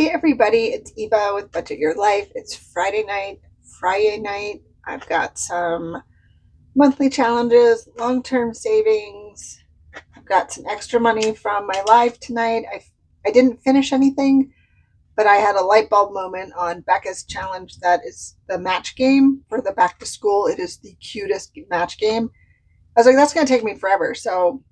Hey everybody, it's Eva with Budget Your Life. It's Friday night, Fri-YAY night. I've got some monthly challenges, long-term savings. I've got some extra money from my live tonight. I didn't finish anything, but I had a light bulb moment on Becca's challenge. That is the match game for the back to school. It is the cutest match game. I was like, that's going to take me forever. So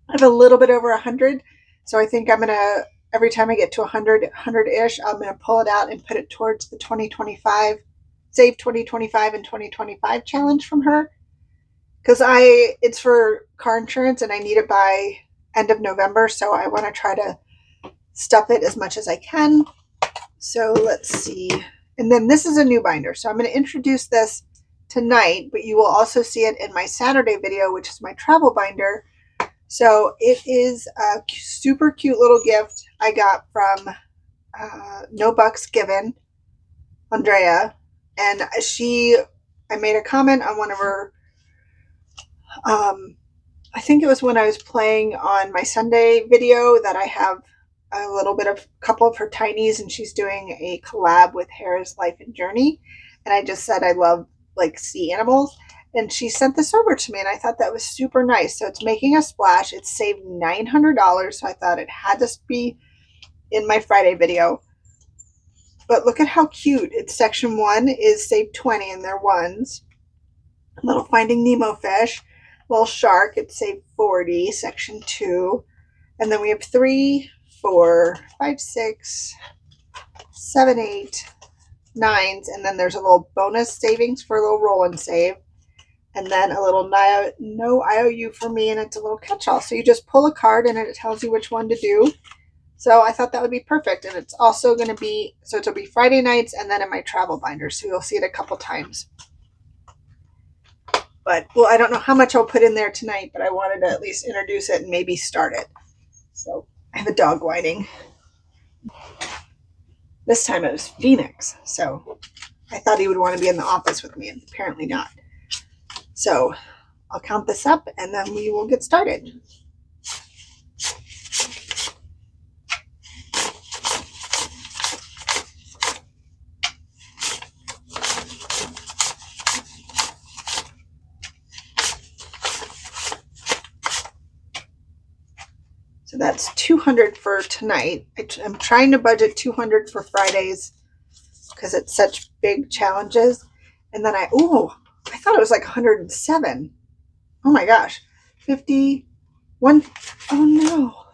I have a little bit over 100. So I think I'm going to, every time I get to 100-ish, I'm going to pull it out and put it towards the 2025, save 2025 and 2025 challenge from her. Because it's for car insurance and I need it by end of November. So I want to try to stuff it as much as I can. So let's see. And then this is a new binder. So I'm going to introduce this tonight, but you will also see it in my Saturday video, which is my travel binder. So it is a super cute little gift I got from No Bucks Given, Andrea. And I made a comment on one of her, I think it was when I was playing on my Sunday video that I have a couple of her tinies and she's doing a collab with Harris Life and Journey. And I just said I love like sea animals. And she sent this over to me, and I thought that was super nice. So it's making a splash. It's saved $900, so I thought it had to be in my Friday video. But look at how cute. It's section 1 is save 20, and they're ones. A little Finding Nemo fish. Little shark, it's save 40, section 2. And then we have 3, 4, 5, 6, 7, 8, 9s. And then there's a little bonus savings for a little roll and save. And then a little no IOU for me, and it's a little catch-all. So you just pull a card and it tells you which one to do. So I thought that would be perfect. And it's also going to be, so it'll be Friday nights and then in my travel binder. So you'll see it a couple times. But, well, I don't know how much I'll put in there tonight, but I wanted to at least introduce it and maybe start it. So I have a dog whining. This time it was Phoenix. So I thought he would want to be in the office with me, and apparently not. So I'll count this up and then we will get started. So that's 200 for tonight. I'm trying to budget 200 for Fridays because it's such big challenges. And then I thought it was like 107. Oh my gosh. 51. Oh no.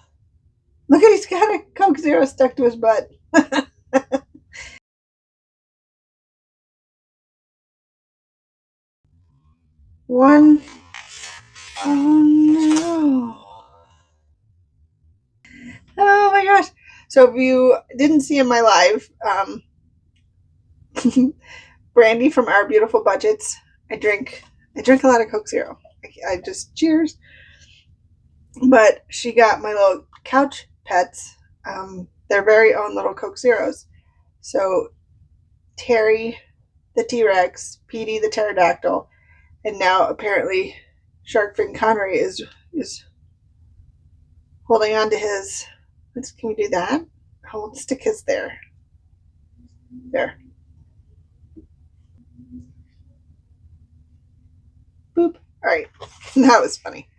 Look at, he's got a Coke Zero stuck to his butt. One. Oh no. Oh my gosh. So if you didn't see in my live, Brandy from Our Beautiful Budgets, I drink a lot of Coke Zero. I just cheers. But she got my little couch pets, their very own little Coke Zeros. So Terry, the T-Rex, Petey, the pterodactyl, and now apparently Sharkfin Connery is holding on to his. Can we do that? I'll stick his there. There. Boop. All right. That was funny.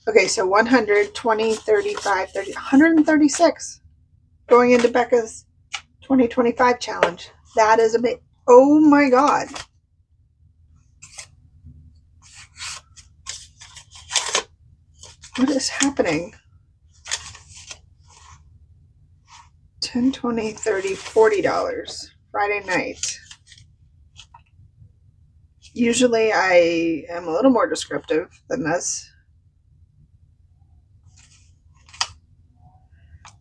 Okay, so 100, 20, 35, 30, 136 going into Becca's 2025 challenge. That is amazing. Oh my God. What is happening? 10, 20, 30, $40 Friday night. Usually I am a little more descriptive than this.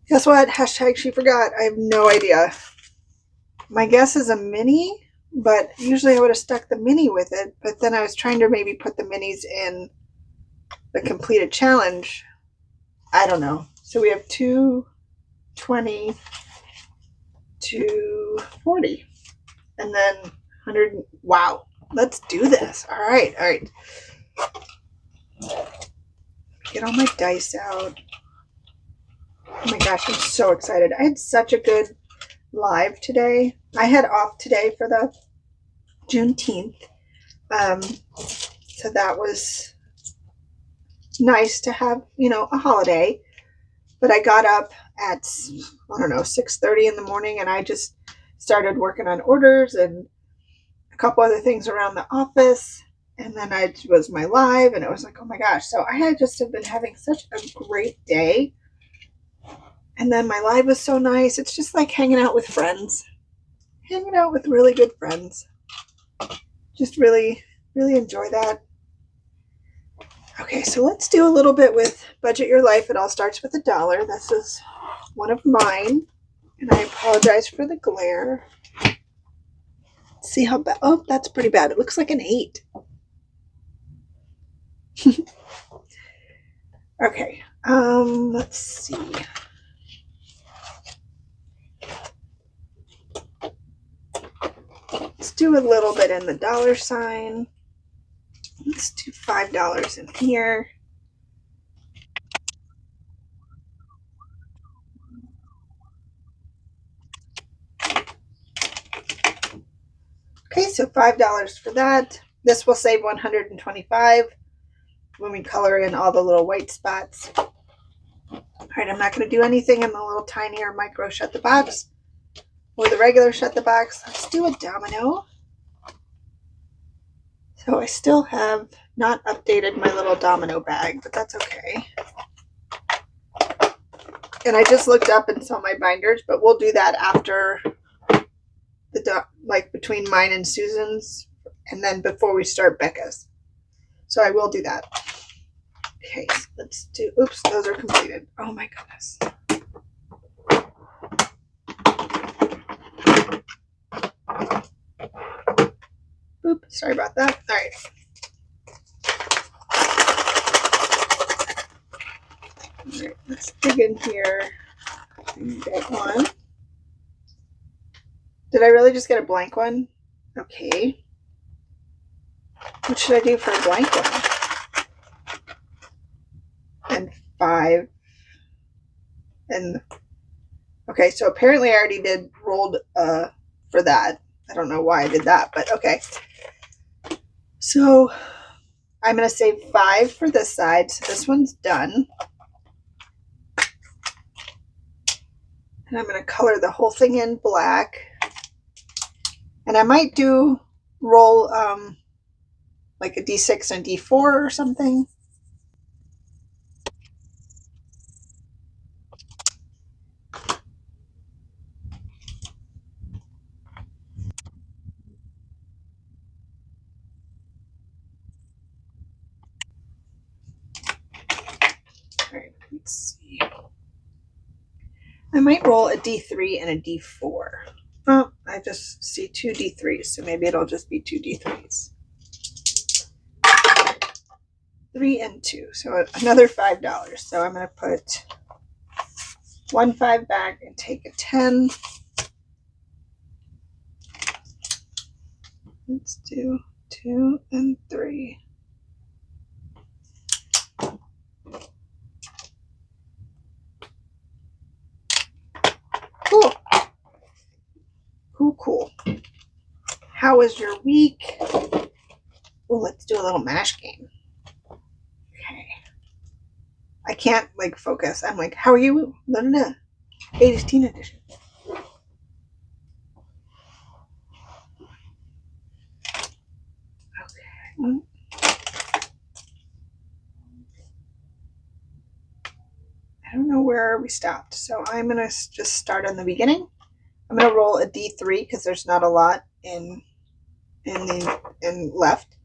Guess what? Hashtag she forgot. I have no idea. My guess is a mini, but usually I would have stuck the mini with it. But then I was trying to maybe put the minis in the completed challenge. I don't know. So we have 220 to 40. And then 100. Wow. Let's do this. All right. Get all my dice out. Oh my gosh, I'm so excited. I had such a good live today. I had off today for the Juneteenth. So that was nice to have, a holiday. But I got up at, 6:30 in the morning, and I just started working on orders and a couple other things around the office. And then I was my live, and it was like, oh my gosh. So I had just been having such a great day. And then my live was so nice. It's just like hanging out with friends, hanging out with really good friends. Just really, really enjoy that. Okay, so let's do a little bit with Budget Your Life. It all starts with $1. This is one of mine, and I apologize for the glare. Let's see how bad. Oh, that's pretty bad. It looks like an 8. Okay, let's see. Let's do a little bit in the dollar sign. Let's do $5 in here. Okay, so $5 for that. This will save $125 when we color in all the little white spots. All right, I'm not going to do anything in the little tiny or micro shut the box or the regular shut the box. Let's do a domino. So I still have not updated my little domino bag, but that's okay. And I just looked up and saw my binders, but we'll do that after between mine and Susan's, and then before we start Becca's. So I will do that. Okay, so let's do, oops, those are completed. Oh my goodness. Oop, sorry about that. All right. All right, let's dig in here and get one. Did I really just get a blank one? Okay. What should I do for a blank one? And 5. And okay, so apparently I already did rolled for that. I don't know why I did that, but okay. So I'm going to save 5 for this side. So this one's done. And I'm going to color the whole thing in black. And I might do roll like a D6 and D4 or something. All right, let's see. I might roll a D3 and a D4. Oh, I just see 2 D3s, so maybe it'll just be 2 D3s. 3 and 2, so another $5. So I'm going to put 1 5 back and take a 10. Let's do 2 and 3. Cool. Cool. How was your week? Oh, let's do a little MASH game. Okay. I can't focus. I'm like, how are you? No. 18 edition. Okay. I don't know where we stopped, so I'm gonna just start on the beginning. I'm gonna roll a D3 because there's not a lot in left.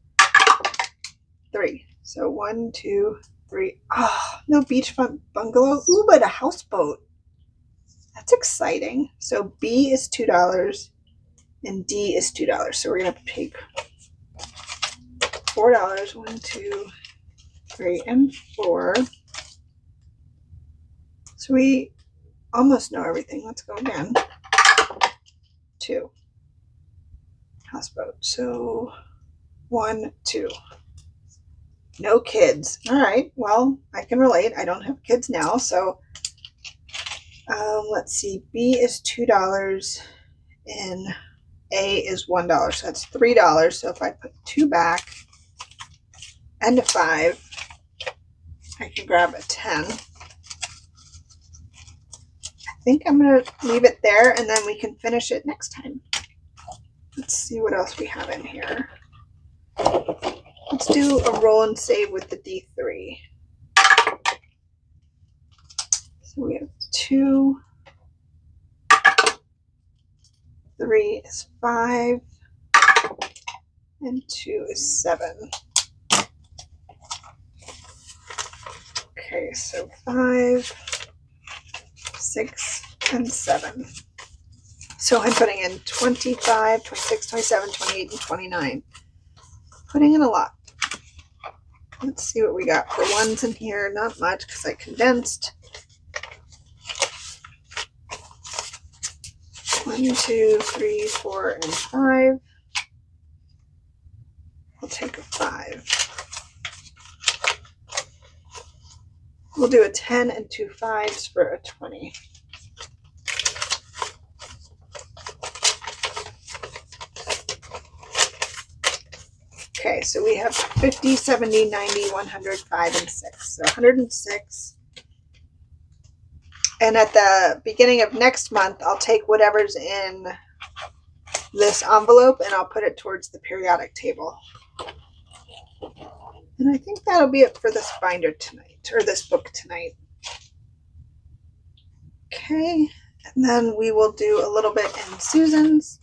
3. So 1, 2, 3. Oh, no beachfront bungalow. Ooh, but a houseboat. That's exciting. So B is $2 and D is $2. So we're gonna take $4. 1, 2, 3, and 4. So we almost know everything. Let's go again. 2. Houseboat. So 1, 2. No kids. All right. Well, I can relate. I don't have kids now, so Let's see. B is $2 and A is $1. So that's $3. So if I put 2 back and a 5, I can grab a 10. I think I'm going to leave it there and then we can finish it next time. Let's see what else we have in here. Let's do a roll and save with the D3. So we have 2, 3 is 5, and 2 is 7. Okay, so 5, 6, and 7. So I'm putting in 25, 26, 27, 28, and 29. Putting in a lot. Let's see what we got for ones in here. Not much because I condensed. 1, 2, 3, 4, and 5. I'll take a 5. We'll do a 10 and 2 5s for a 20. Okay, so we have 50, 70, 90, 100, 5, and 6. So 106. And at the beginning of next month, I'll take whatever's in this envelope and I'll put it towards the periodic table. And I think that'll be it for this binder tonight, or this book tonight. Okay, and then we will do a little bit in Susan's.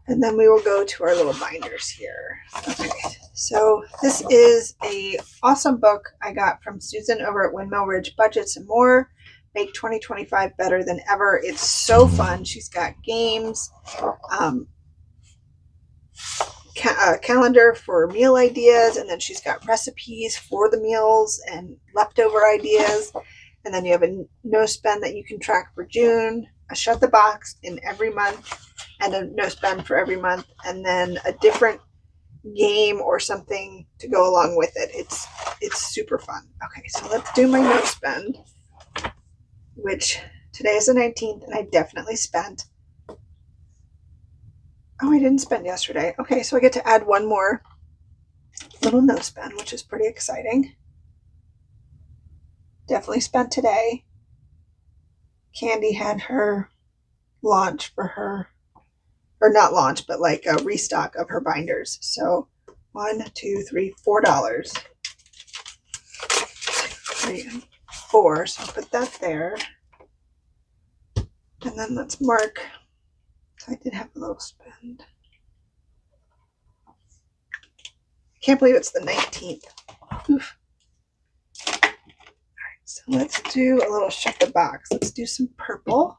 And then we will go to our little binders here. Okay, so this is a awesome book I got from Susan over at Windmill Ridge, Budgets and More. Make 2025 better than ever. It's so fun. She's got games, calendar for meal ideas, and then she's got recipes for the meals and leftover ideas. And then you have a no spend that you can track for June, a shut the box in every month, and a no spend for every month, and then a different game or something to go along with it. It's super fun. Okay, so let's do my no spend, which today is the 19th, and I definitely spent. Oh, I didn't spend yesterday. Okay, so I get to add one more little no spend, which is pretty exciting. Definitely spent today. Candy had her launch for her, or not launch, but like a restock of her binders. So $1, $2, $3, $4. 3 and 4. So I'll put that there. And then let's mark. So I did have a little spend. Can't believe it's the 19th. Oof. So let's do a little shut the box. Let's do some purple.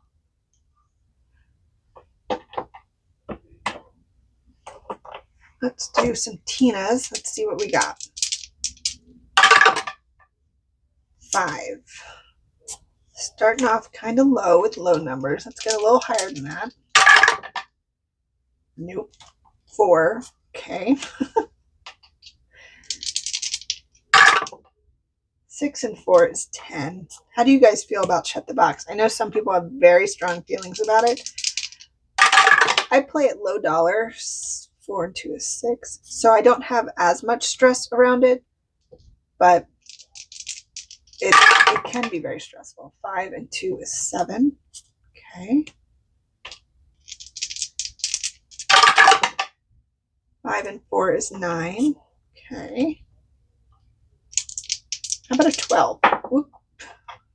Let's do some Tina's. Let's see what we got. 5. Starting off kind of low with low numbers. Let's get a little higher than that. Nope. 4. Okay. 6 and 4 is 10. How do you guys feel about shut the box? I know some people have very strong feelings about it. I play it low dollar. 4 and 2 is 6. So I don't have as much stress around it, but it can be very stressful. 5 and 2 is 7. Okay. 5 and 4 is 9. Okay. How about a 12? Whoop.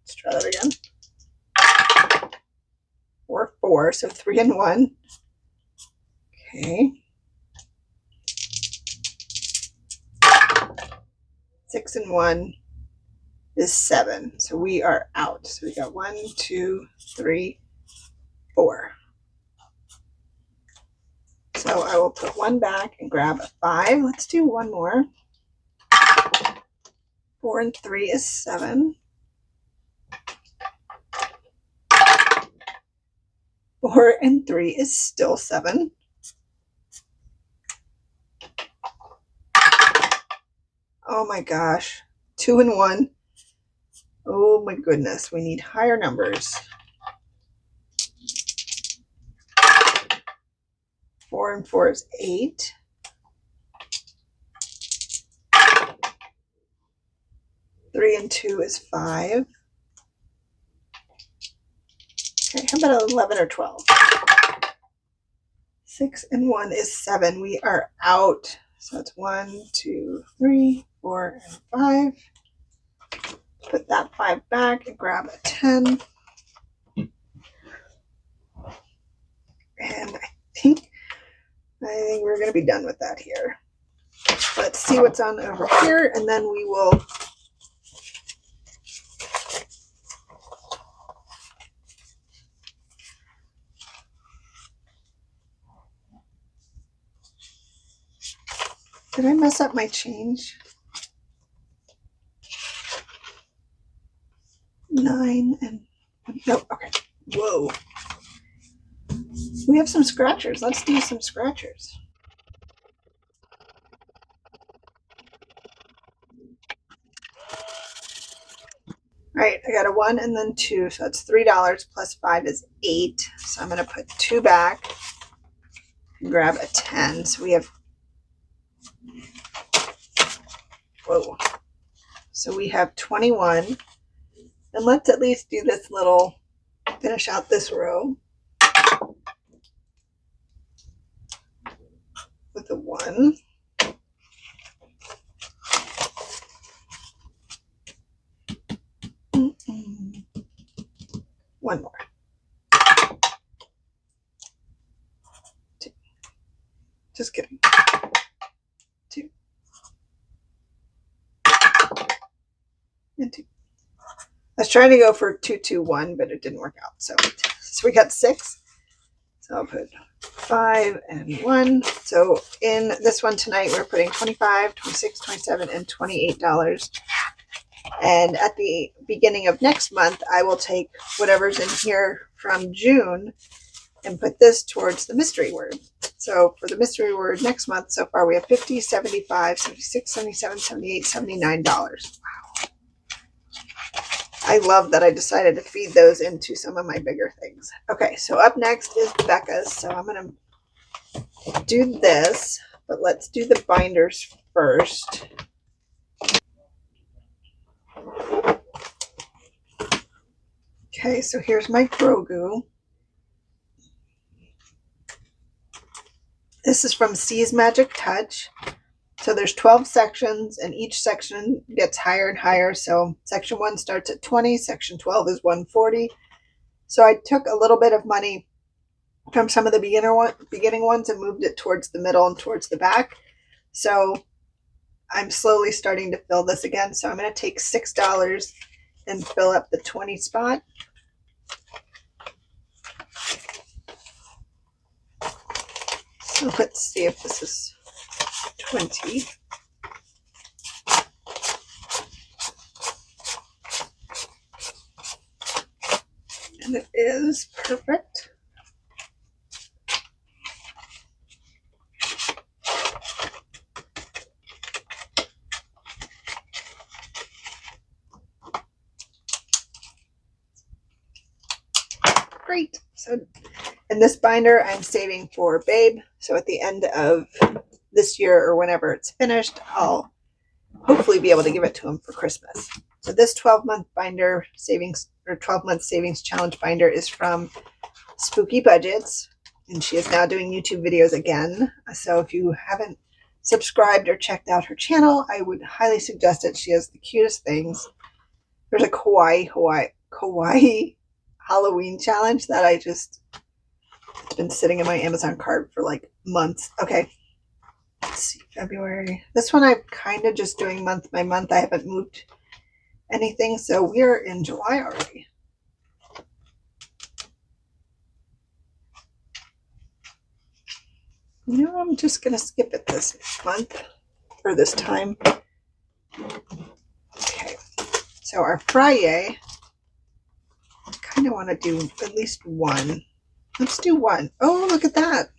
Let's try that again. 4, 4, so 3 and 1. Okay. 6 and 1 is 7. So we are out. So we got 1, 2, 3, 4. So I will put 1 back and grab a 5. Let's do one more. 4 and 3 is 7. 4 and 3 is still 7. Oh my gosh. 2 and 1 Oh my goodness, we need higher numbers. 4 and 4 is 8. 3 and 2 is 5. Okay, how about 11 or 12? 6 and 1 is 7. We are out. So it's 1, 2, 3, 4, and 5. Put that 5 back and grab a 10. And I think we're going to be done with that here. Let's see what's on over here, and then we will Did I mess up my change? 9 and no, okay. Whoa. We have some scratchers. Let's do some scratchers. All right, I got a 1 and then 2, so that's $3 plus 5 is 8. So I'm going to put 2 back and grab a 10. So we have, whoa. So we have 21. And let's at least do this little, finish out this row with a 1. One more. 2. Just kidding. 2. And 2. I was trying to go for 2, 2, 1, but it didn't work out. So we got 6. So I'll put 5 and 1. So in this one tonight, we're putting $25, $26, $27, and $28. And at the beginning of next month, I will take whatever's in here from June and put this towards the mystery word. So for the mystery word next month, so far we have $50, $75, $76, $77, $78, $79. Wow. I love that I decided to feed those into some of my bigger things. Okay, so up next is Becca's. So I'm going to do this, but let's do the binders first. Okay, so here's my Grogu. This is from C's Magic Touch. So there's 12 sections, and each section gets higher and higher. So section 1 starts at 20, section 12 is 140. So I took a little bit of money from some of the beginning ones and moved it towards the middle and towards the back. So I'm slowly starting to fill this again. So I'm going to take $6 and fill up the 20 spot. So let's see if this is 20. And it is perfect. Great. So in this binder, I'm saving for Babe. So at the end of this year or whenever it's finished, I'll hopefully be able to give it to him for Christmas. So this 12-month binder savings or 12-month savings challenge binder is from Spooky Budgets, and she is now doing YouTube videos again. So if you haven't subscribed or checked out her channel, I would highly suggest it. She has the cutest things. There's a kawaii Halloween challenge that it's been sitting in my Amazon cart for like months. Okay, let's see, February. This one I'm kind of just doing month by month. I haven't moved anything, so we are in July already. You know, I'm just gonna skip it this month or this time. Okay, so our Fri-YAY, I kind of want to do at least one. Let's do one. Oh, look at that.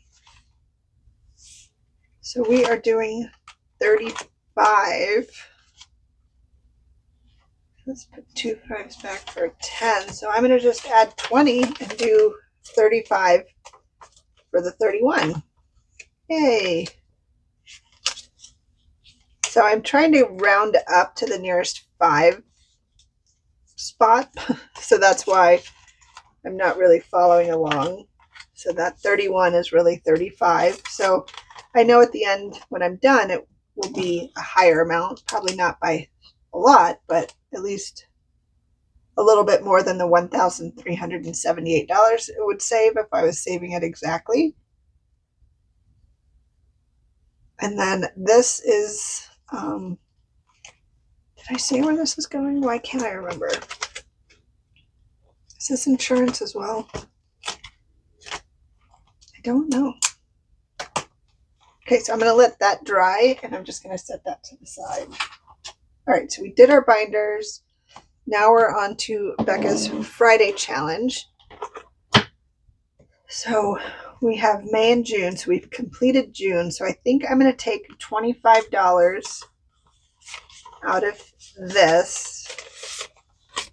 So we are doing 35. Let's put 2 5s back for 10. So I'm going to just add 20 and do 35 for the 31. Yay. So I'm trying to round up to the nearest 5 spot. So that's why I'm not really following along. So that 31 is really 35. So I know at the end when I'm done, it will be a higher amount, probably not by a lot, but at least a little bit more than the $1,378 it would save if I was saving it exactly. And then this is, did I say where this is going? Why can't I remember? Is this insurance as well? I don't know. Okay, so I'm going to let that dry, and I'm just going to set that to the side. All right, so we did our binders. Now we're on to Becca's Friday challenge. So we have May and June, so we've completed June. So I think I'm going to take $25 out of this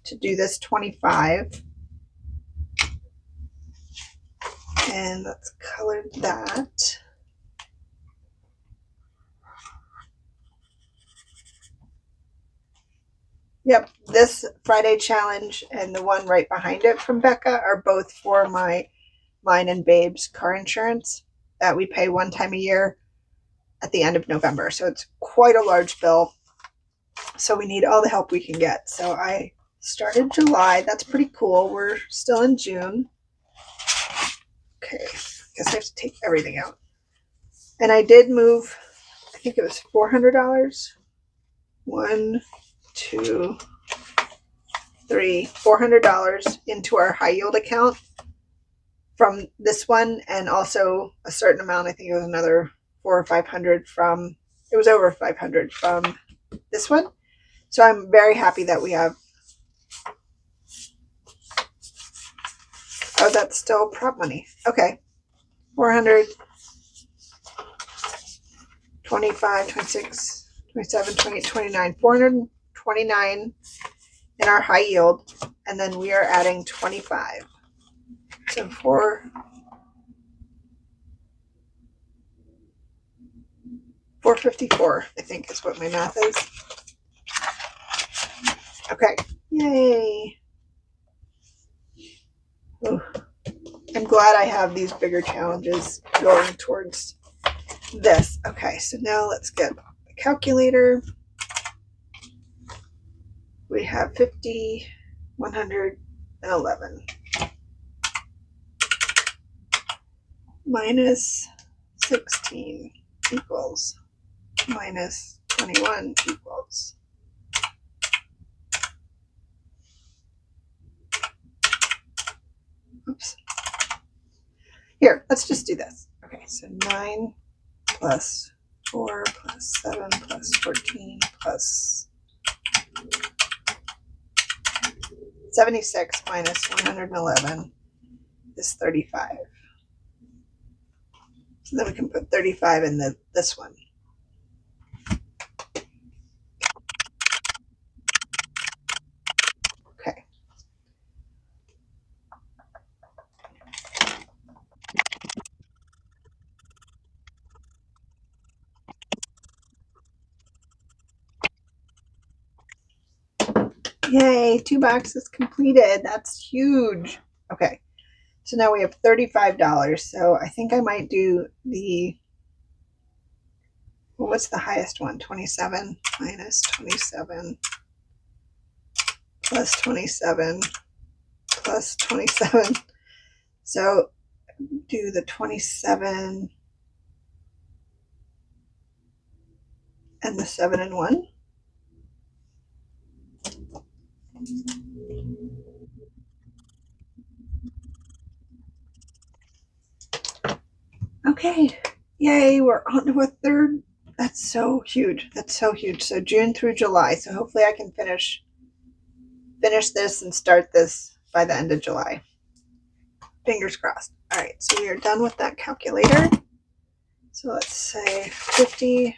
to do this 25. And let's color that. Yep, this Friday challenge and the one right behind it from Becca are both for mine and Babe's car insurance that we pay one time a year at the end of November. So it's quite a large bill. So we need all the help we can get. So I started July. That's pretty cool. We're still in June. Okay, I guess I have to take everything out. And I did move, I think it was $400. 1, 2, 3, $400 into our high yield account from this one, and also a certain amount, I think it was another 400 or 500 from, it was over 500 from this one. So I'm very happy that we have, oh, that's still prop money. Okay, 400, 25, 26, 27, 28, 29, 429 in our high yield, and then we are adding 25. So 454, I think is what my math is. Okay, yay. Ooh. I'm glad I have these bigger challenges going towards this. Okay, so now let's get the calculator. We have 50, 111 minus 16 equals minus 21 equals. Oops. Here, let's just do this. Okay, so 9 plus 4 plus 7 plus 14 plus 76 minus 111 is 35. So then we can put 35 in this one. Okay. Yay, 2 boxes completed. That's huge. Okay, so now we have $35. So I think I might do the, well, what's the highest one? 27 minus 27 plus 27 plus 27. So do the 27 and the 7 and 1. Okay, yay, we're on to a third. That's so huge. That's so huge. So June through July. So hopefully I can finish this and start this by the end of July. Fingers crossed. All right, so we are done with that calculator. So let's say 50,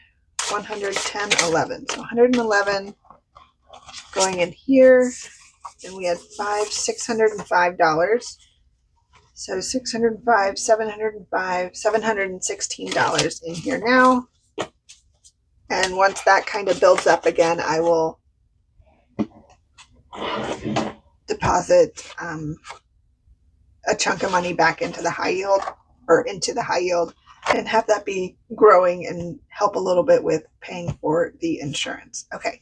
110, 11. So 111 going in here. And we had $605. So 605, 705, $716 in here now. And once that kind of builds up again, I will deposit a chunk of money back into the high yield and have that be growing and help a little bit with paying for the insurance. Okay,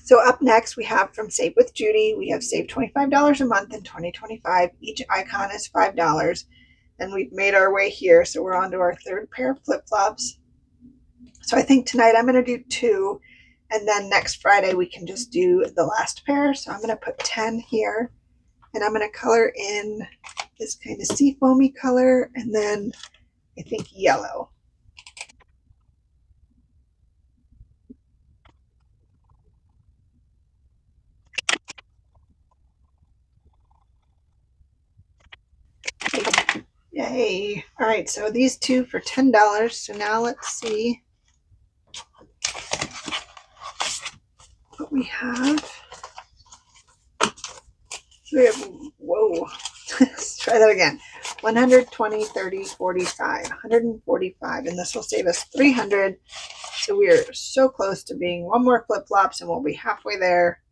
so up next we have from Save with Judy. We have saved $25 a month in 2025. Each icon is $5, and we've made our way here. So we're on to our third pair of flip-flops. So I think tonight I'm going to do 2, and then next Friday we can just do the last pair. So I'm going to put 10 here, and I'm going to color in this kind of sea foamy color, and then I think yellow. Yay. All right, so these two for $10. So now let's see what we have. So we have, whoa, let's try that again. 120, 30, 45, 145, and this will save us 300. So we are so close to being one more flip-flops and we'll be halfway there.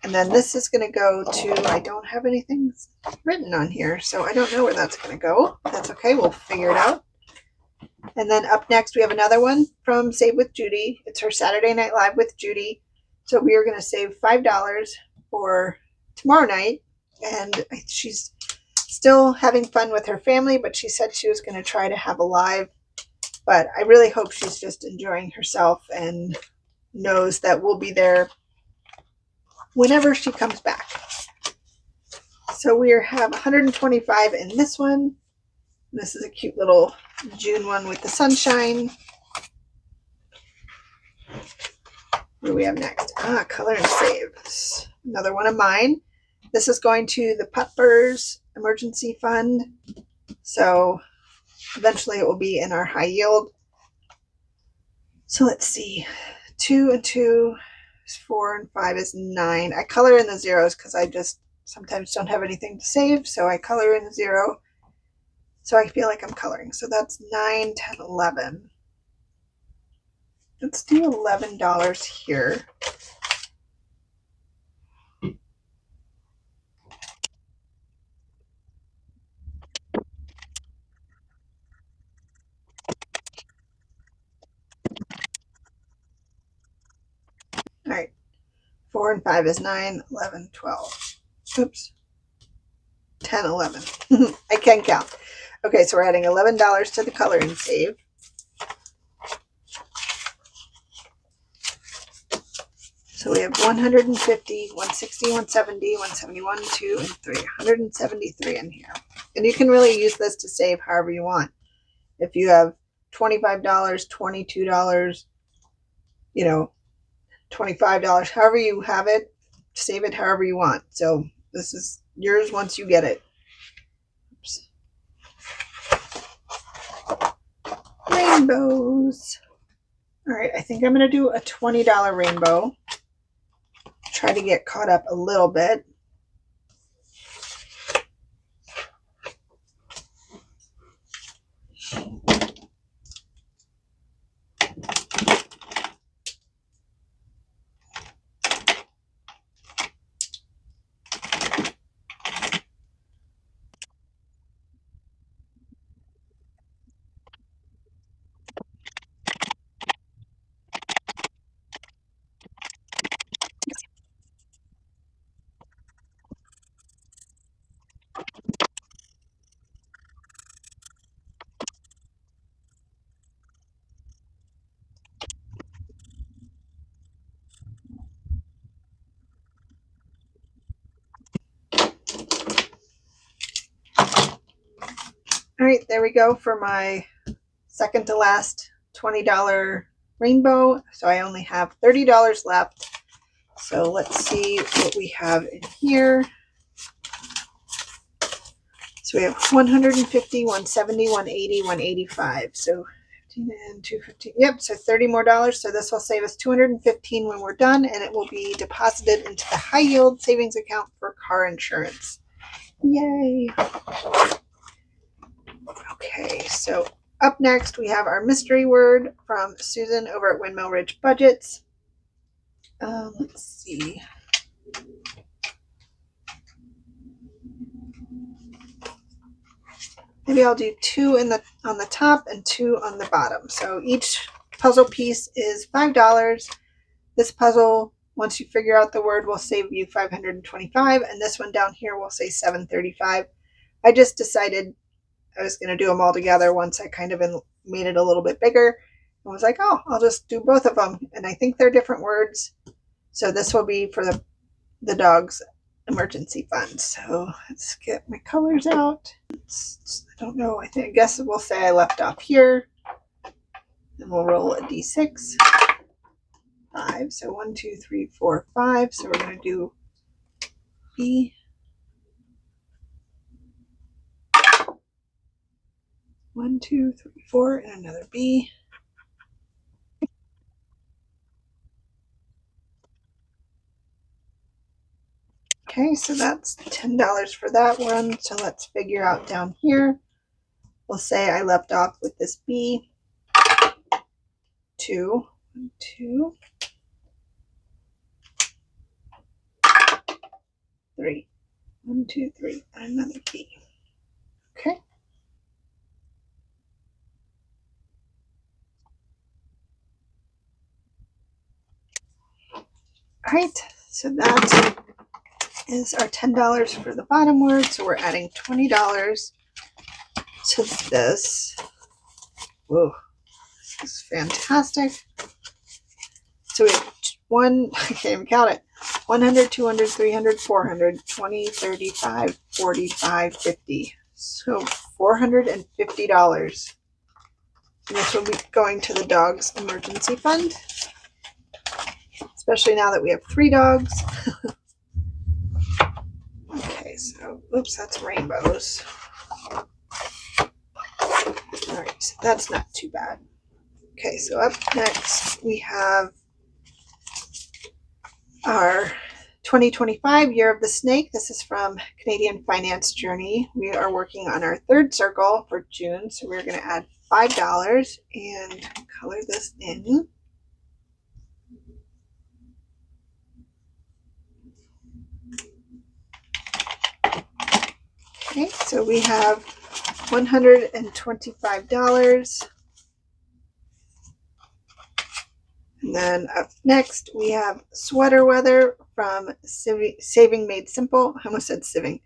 And then this is going to go to, I don't have anything written on here, so I don't know where that's going to go. That's okay, we'll figure it out. And then up next, we have another one from Save with Judy. It's her Saturday Night Live with Judy. So we are going to save $5 for tomorrow night. And she's still having fun with her family, but she said she was going to try to have a live. But I really hope she's just enjoying herself and knows that we'll be there whenever she comes back. So we have 125 in this one. This is a cute little June one with the sunshine. What do we have next? Color and Save. Another one of mine. This is going to the Puppers Emergency Fund. So eventually it will be in our high yield. So let's see. 2 and 2 is 4 and 5 is 9. I color in the zeros because I just sometimes don't have anything to save. So I color in 0. So I feel like I'm coloring. So that's 9, 10, 11. Let's do $11 here. All right. 4 and 5 is 9, 11, 12. Oops. 10, 11. I can count. Okay, so we're adding $11 to the color and save. So we have 150, 160, 170, 171, 2, and 3. 173 in here. And you can really use this to save however you want. If you have $25, $22, you know, $25, however you have it, save it however you want. So this is yours once you get it. Oops. Rainbows. All right, I think I'm going to do a $20 rainbow. Try to get caught up a little bit. All right, there we go for my second to last $20 rainbow. So I only have $30 left. So let's see what we have in here. So we have 150, 170, 180, 185. So 15 and 215. Yep, so $30 more. So this will save us $215 when we're done, and it will be deposited into the high yield savings account for car insurance. Yay! Okay, so up next we have our mystery word from Susan over at Windmill Ridge Budgets. Let's see. Maybe I'll do 2 on the top and 2 on the bottom. So each puzzle piece is $5. This puzzle, once you figure out the word, will save you $525, and this one down here will say $735. I just decided I was going to do them all together once I kind of made it a little bit bigger. I was like, oh, I'll just do both of them, and I think they're different words. So this will be for the dog's emergency fund. So let's get my colors out. I don't know. I guess we'll say I left off here. And we'll roll a d6. 5. So 1, 2, 3, 4, 5. So we're going to do B. 1, 2, 3, 4, and another B. Okay, so that's $10 for that one. So let's figure out down here. We'll say I left off with this B. 2. 1, 2. 3. 1, 2, 3, and another B. Okay. All right, so that is our $10 for the bottom word. So we're adding $20 to this. Whoa, this is fantastic. So we have I can't even count it. 100, 200, 300, 400, 20, 35, 45, 50. So $450. And this will be going to the dog's emergency fund. Especially now that we have 3 dogs. Okay, so, oops, that's rainbows. Alright, so that's not too bad. Okay, so up next we have our 2025 Year of the Snake. This is from Canadian Finance Journey. We are working on our 3rd circle for June, so we're going to add $5 and color this in. Okay, so we have $125. And then up next, we have Sweater Weather from Saving Made Simple. I almost said Saving.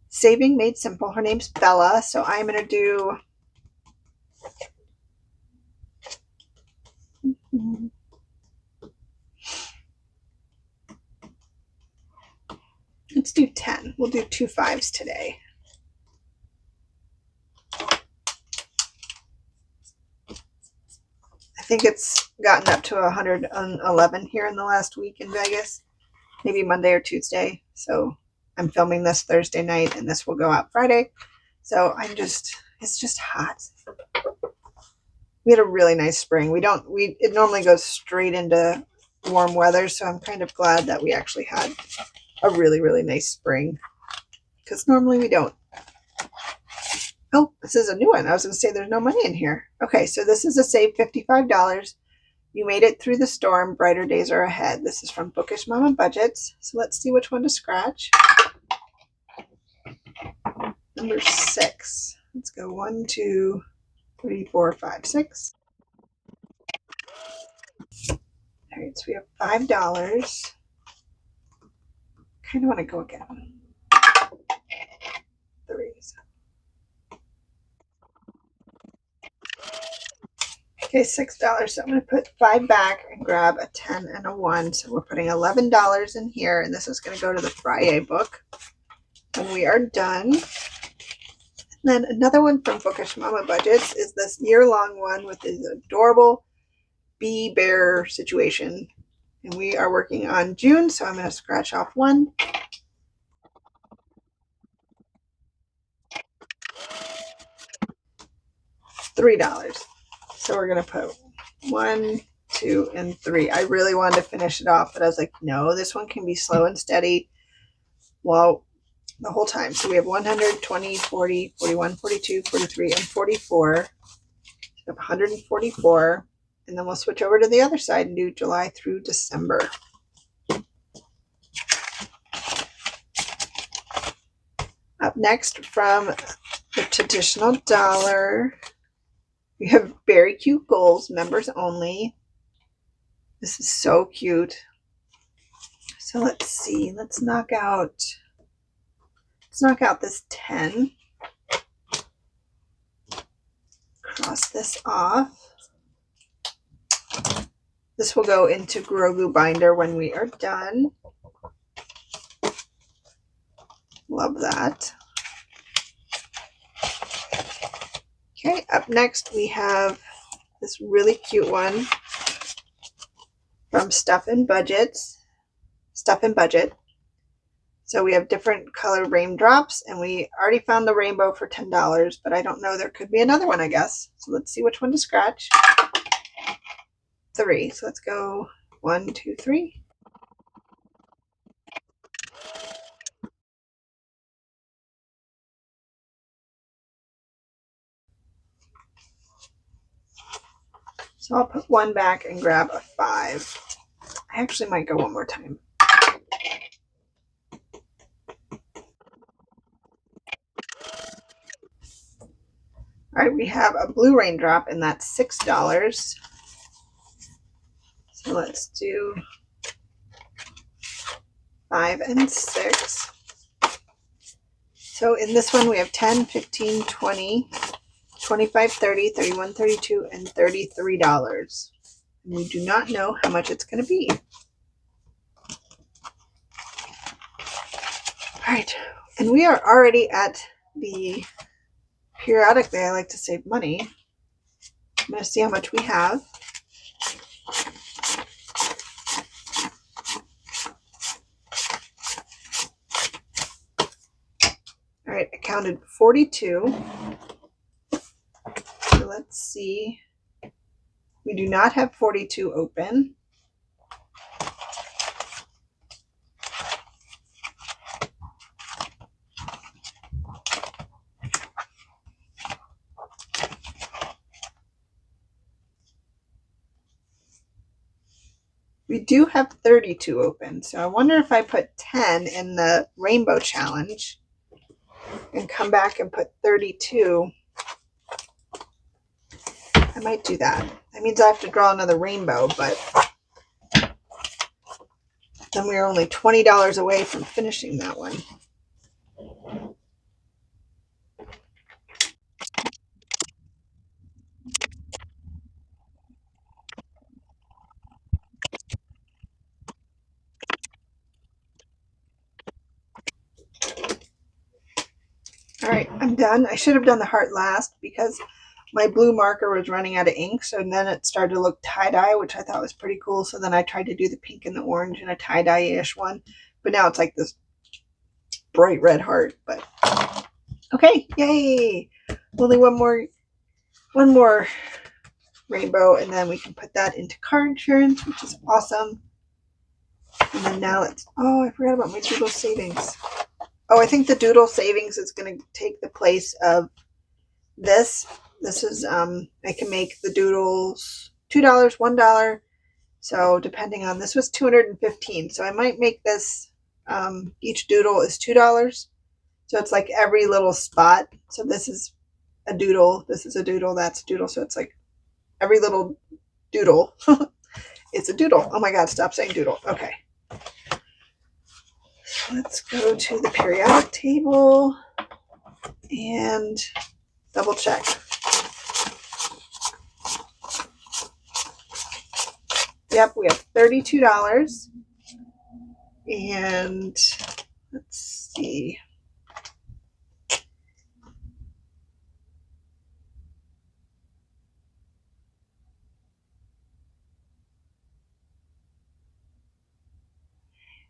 Saving Made Simple. Her name's Bella. So I'm going to do... Let's do 10. We'll do 2 5s today. I think it's gotten up to 111 here in the last week in Vegas. Maybe Monday or Tuesday. So I'm filming this Thursday night and this will go out Friday. So it's just hot. We had a really nice spring. It normally goes straight into warm weather. So I'm kind of glad that we actually had a really, really nice spring. Because normally we don't. Oh, this is a new one. I was going to say there's no money in here. Okay, so this is a save $55. You made it through the storm. Brighter days are ahead. This is from Bookish Mama Budgets. So let's see which one to scratch. Number 6. Let's go 1, 2, 3, 4, 5, 6. All right, so we have $5. Kind of want to go again. 3. Okay, $6. So I'm going to put 5 back and grab a 10 and a 1. So we're putting $11 in here, and this is going to go to the Fri-YAY book when we are done. And then another one from Bookish Mama Budgets is this year-long one with this adorable bee bear situation. And we are working on June, so I'm going to scratch off 1. $3. So we're going to put 1, 2, and 3. I really wanted to finish it off, but I was like, no, this one can be slow and steady. Well, the whole time. So we have 100, 20, 40, 41, 42, 43, and 44. So we have 144. And then we'll switch over to the other side and do July through December. Up next from the traditional dollar, we have very cute goals, members only. This is so cute. So let's see. Let's knock out this 10. Cross this off. This will go into Grogu binder when we are done. Love that. Okay, up next we have this really cute one from Stuff and Budget. So we have different color raindrops, and we already found the rainbow for $10, but I don't know. There could be another one, I guess. So let's see which one to scratch. 3. So let's go 1, 2, 3. So I'll put 1 back and grab a 5. I actually might go one more time. All right, we have a blue raindrop, and that's $6. So let's do 5 and 6. So in this one, we have 10, 15, 20, 25, 30, 31, 32, and $33. And we do not know how much it's going to be. All right, and we are already at the periodically. I like to save money. I'm going to see how much we have. All right, I counted 42. So let's see. We do not have 42 open. We do have 32 open, so I wonder if I put 10 in the rainbow challenge and come back and put 32. I might do that. That means I have to draw another rainbow, but then we're only $20 away from finishing that one. All right, I'm done. I should have done the heart last because my blue marker was running out of ink. So then it started to look tie-dye, which I thought was pretty cool. So then I tried to do the pink and the orange in a tie-dye-ish one. But now it's like this bright red heart. But okay, yay! Only one more rainbow, and then we can put that into car insurance, which is awesome. And then now I forgot about my Doodle savings. Oh, I think the Doodle savings is going to take the place of this. This is, I can make the doodles $2, $1. So depending on, this was 215. So I might make this, each doodle is $2. So it's like every little spot. So this is a doodle. This is a doodle. That's a doodle. So it's like every little doodle. It's a doodle. Oh my God, stop saying doodle. Okay. So let's go to the periodic table and double check. Yep, we have $32. And let's see.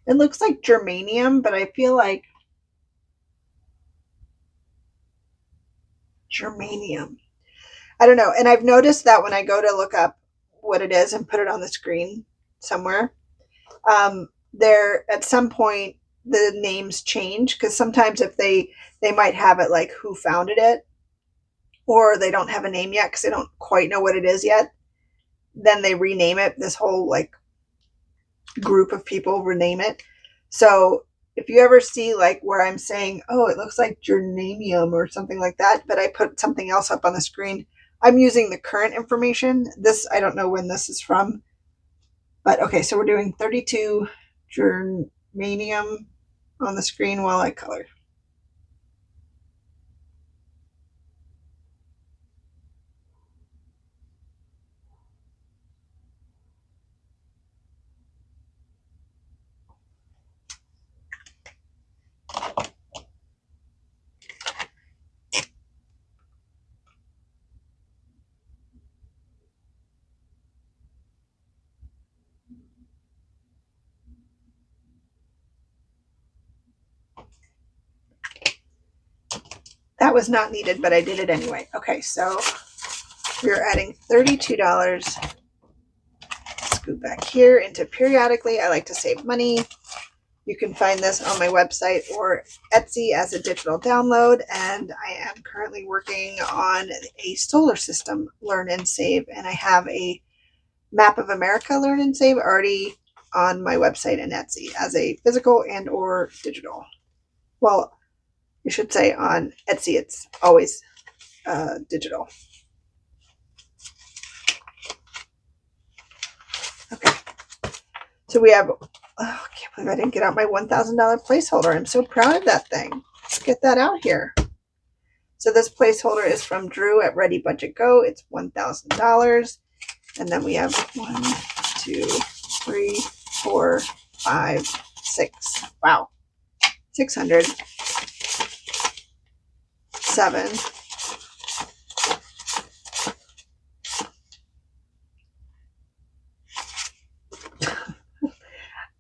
It looks like germanium, but I feel like germanium. I don't know. And I've noticed that when I go to look up what it is and put it on the screen somewhere, there at some point the names change, because sometimes if they might have it like who founded it, or they don't have a name yet because they don't quite know what it is yet, then they rename it. This whole like group of people rename it. So if you ever see like where I'm saying, oh, it looks like geranium or something like that, but I put something else up on the screen, I'm using the current information. This, I don't know when this is from, but okay, so we're doing 32 geranium on the screen while I color. That was not needed, but I did it anyway. Okay, so we're adding $32. Scoot back here into periodically. I like to save money. You can find this on my website or Etsy as a digital download. And I am currently working on a solar system learn and save. And I have a map of America learn and save already on my website and Etsy as a physical and or digital. Well, you should say on Etsy, it's always digital. Okay. So we have, I can't believe I didn't get out my $1,000 placeholder. I'm so proud of that thing. Let's get that out here. So this placeholder is from Drew at Ready Budget Go. It's $1,000. And then we have 1, 2, 3, 4, 5, 6. Wow. 600. 7. It's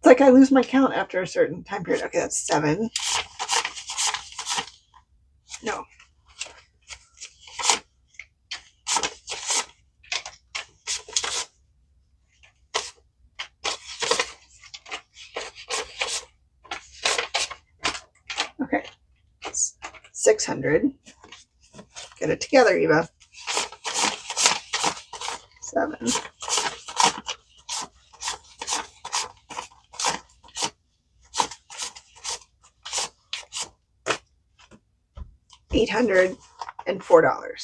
like I lose my count after a certain time period. Okay, that's 7. No. Okay. 600. Get it together, Eva. 7. 804.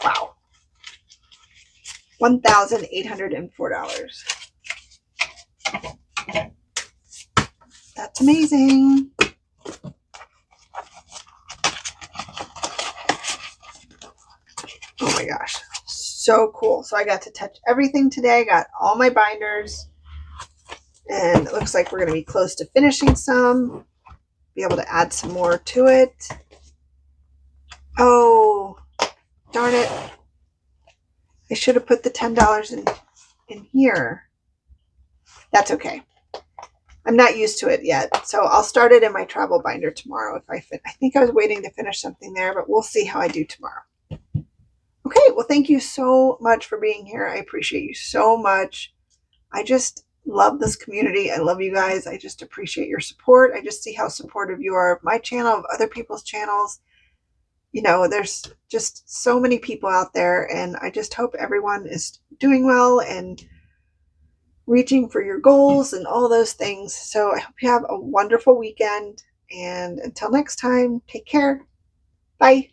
Wow. $1,804. That's amazing. Oh my gosh. So cool. So I got to touch everything today. I got all my binders. And it looks like we're going to be close to finishing some. Be able to add some more to it. Oh, darn it. I should have put the $10 in here. That's okay. I'm not used to it yet. So I'll start it in my travel binder tomorrow if I fit. I think I was waiting to finish something there, but we'll see how I do tomorrow. Okay, well, thank you so much for being here. I appreciate you so much. I just love this community. I love you guys. I just appreciate your support. I just see how supportive you are of my channel, of other people's channels. You know, there's just so many people out there, and I just hope everyone is doing well and reaching for your goals and all those things. So I hope you have a wonderful weekend, and until next time, take care. Bye.